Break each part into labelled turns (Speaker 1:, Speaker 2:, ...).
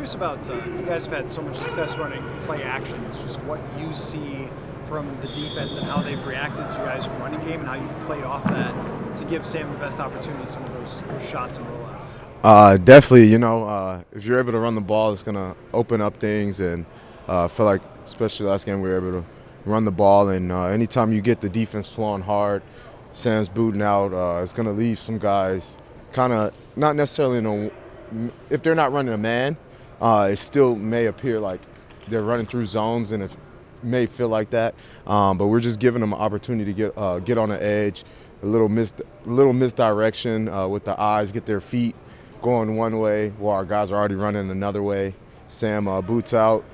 Speaker 1: curious about you guys have had so much success running play actions. Just what you see from the defense and how they've reacted to your guys' running game and how you've played off that to give Sam the best opportunity, some of those shots and rollouts.
Speaker 2: Definitely, if you're able to run the ball, it's going to open up things. And I feel like, especially last game, we were able to run the ball. And anytime you get the defense flowing hard, Sam's booting out, it's going to leave some guys kind of not necessarily if they're not running a man, it still may appear like they're running through zones, and it may feel like that. But we're just giving them an opportunity to get on the edge, a little misdirection with the eyes, get their feet going one way while our guys are already running another way. Sam boots out.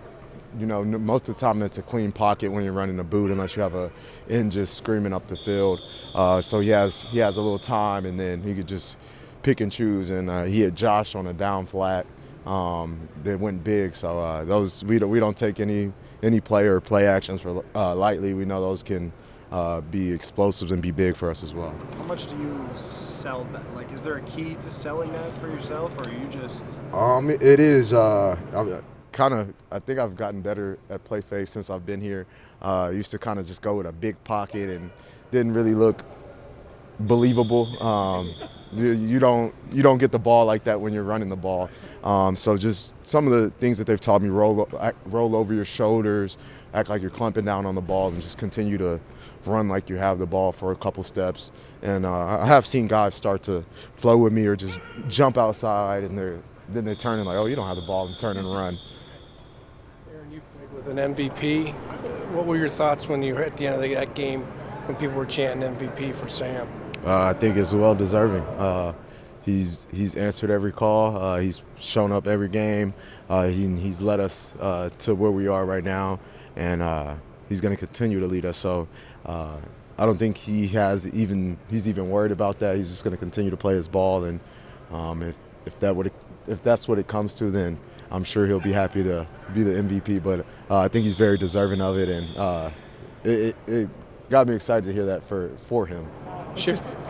Speaker 2: Most of the time it's a clean pocket when you're running a boot, unless you have a end just screaming up the field. So he has a little time, and then he could just pick and choose. And he had Josh on a down flat that went big. So those we don't take any play or play actions for lightly. We know those can be explosives and be big for us as well.
Speaker 1: How much do you sell that? Like, is there a key to selling that for yourself, or are you just?
Speaker 2: It is. I think I've gotten better at play fake since I've been here. I used to kind of just go with a big pocket and didn't really look believable. You don't get the ball like that when you're running the ball. So just some of the things that they've taught me: roll over your shoulders, act like you're clumping down on the ball, and just continue to run like you have the ball for a couple steps. And I have seen guys start to flow with me or just jump outside, and they're turning like, oh, you don't have the ball, and turn and run.
Speaker 3: Aaron, you played with an MVP. What were your thoughts when you were at the end of that game when people were chanting MVP for Sam?
Speaker 2: I think it's well deserving. He's answered every call. He's shown up every game. He's led us to where we are right now, and he's going to continue to lead us. So I don't think he's even worried about that. He's just going to continue to play his ball, and if that's what it comes to, then I'm sure he'll be happy to be the MVP. But I think he's very deserving of it, and it got me excited to hear that for him.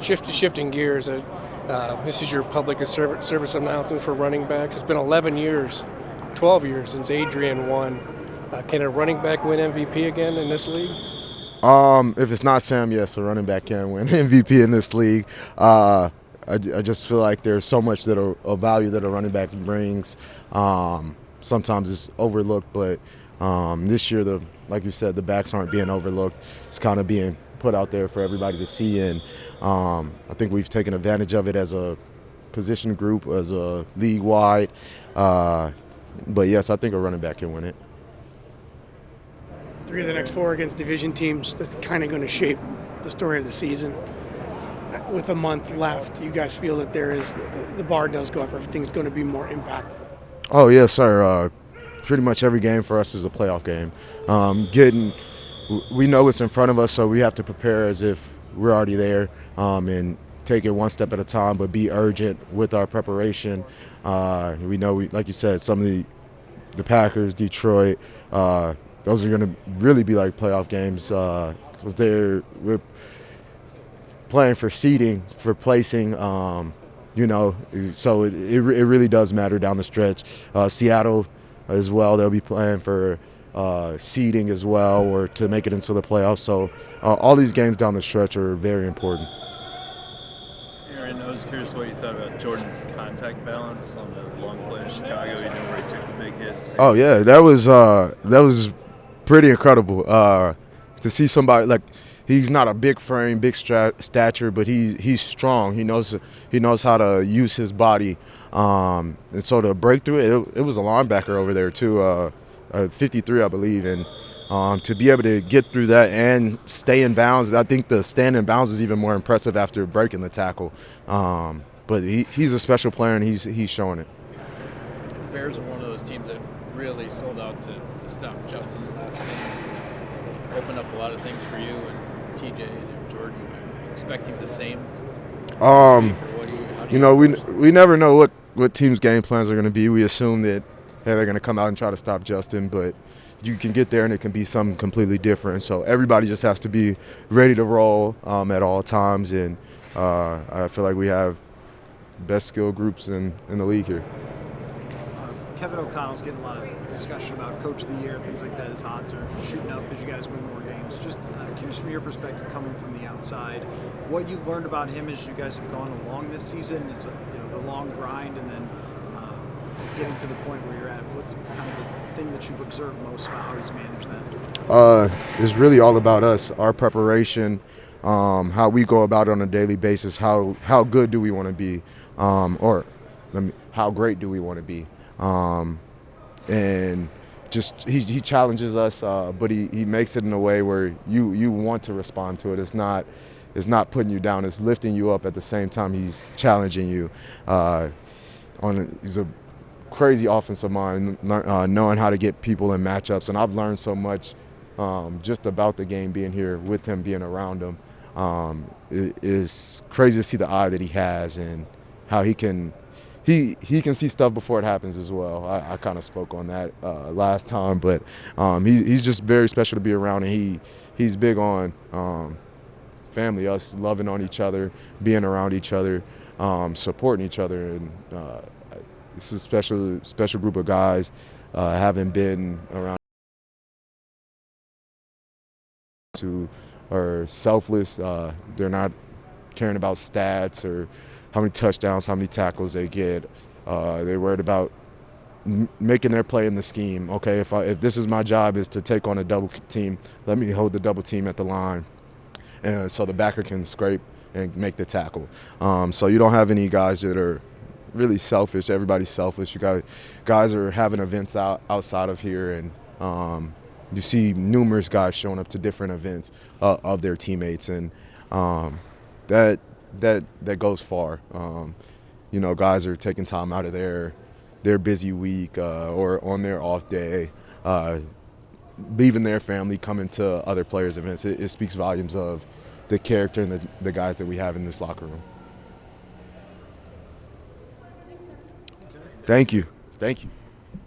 Speaker 3: Shifting gears, this is your public service announcement for running backs. It's been 12 years since Adrian won. Can a running back win MVP again in this league?
Speaker 2: If it's not Sam, yes, a running back can win MVP in this league. I just feel like there's so much of value that a running back brings. Sometimes it's overlooked, but this year, like you said, the backs aren't being overlooked. It's kind of being put out there for everybody to see, and I think we've taken advantage of it as a position group, as a league-wide. But yes, I think a running back can win it.
Speaker 4: 3 of the next 4 against division teams. That's kind of going to shape the story of the season. With a month left, you guys feel that the bar does go up. Everything's going to be more impactful.
Speaker 2: Oh yes, sir. Pretty much every game for us is a playoff game. We know what's in front of us, so we have to prepare as if we're already there, and take it one step at a time, but be urgent with our preparation. We know, like you said, some of the Packers, Detroit, those are going to really be like playoff games because we're playing for seeding, for placing. So it really does matter down the stretch. Seattle as well, they'll be playing for seeding as well, or to make it into the playoffs. So all these games down the stretch are very important.
Speaker 5: Aaron, I was curious what you thought about Jordan's contact balance on the long play in Chicago. Where he took the big hits.
Speaker 2: Oh yeah, that was pretty incredible to see somebody like. He's not a big frame, big stature, but he's strong. He knows how to use his body, and so to break through it was a linebacker over there too, 53 I believe, and to be able to get through that and stay in bounds. I think the stand in bounds is even more impressive after breaking the tackle. But he's a special player, and he's showing it.
Speaker 6: The Bears are one of those teams that really sold out to stop Justin last time. Opened up a lot of things for you and TJ and Jordan. Are you expecting the same?
Speaker 2: We never know what teams' game plans are going to be. We assume that they're going to come out and try to stop Justin, but you can get there and it can be something completely different. So everybody just has to be ready to roll at all times, and I feel like we have best skill groups in the league here.
Speaker 1: Kevin O'Connell's getting a lot of discussion about Coach of the Year, things like that. His odds are shooting up as you guys win more games. Just I'm curious from your perspective, coming from the outside, what you've learned about him as you guys have gone along this season. It's the long grind, and then getting to the point where you're at. What's kind of the thing that you've observed most about how he's managed that?
Speaker 2: It's really all about us, our preparation, how we go about it on a daily basis. How good do we want to be, how great do we want to be? And just he challenges us, but he makes it in a way where you want to respond to it. It's not putting you down. It's lifting you up at the same time. He's challenging you. He's a crazy offensive mind, knowing how to get people in matchups. And I've learned so much just about the game, being here with him, being around him. It is crazy to see the eye that he has and how he can see stuff before it happens as well. I kind of spoke on that last time, but he's just very special to be around, and he's big on family, us loving on each other, being around each other, supporting each other, and it's a special group of guys. Having been around who are selfless, they're not caring about stats or how many touchdowns, how many tackles they get. They're worried about making their play in the scheme. Okay, if this is my job is to take on a double team, let me hold the double team at the line, and so the backer can scrape and make the tackle. So you don't have any guys that are really selfish. Everybody's selfish. You got guys are having events outside of here, and you see numerous guys showing up to different events of their teammates, and that goes far. Guys are taking time out of their busy week or on their off day, leaving their family, coming to other players' events. It speaks volumes of the character and the guys that we have in this locker room. Thank you.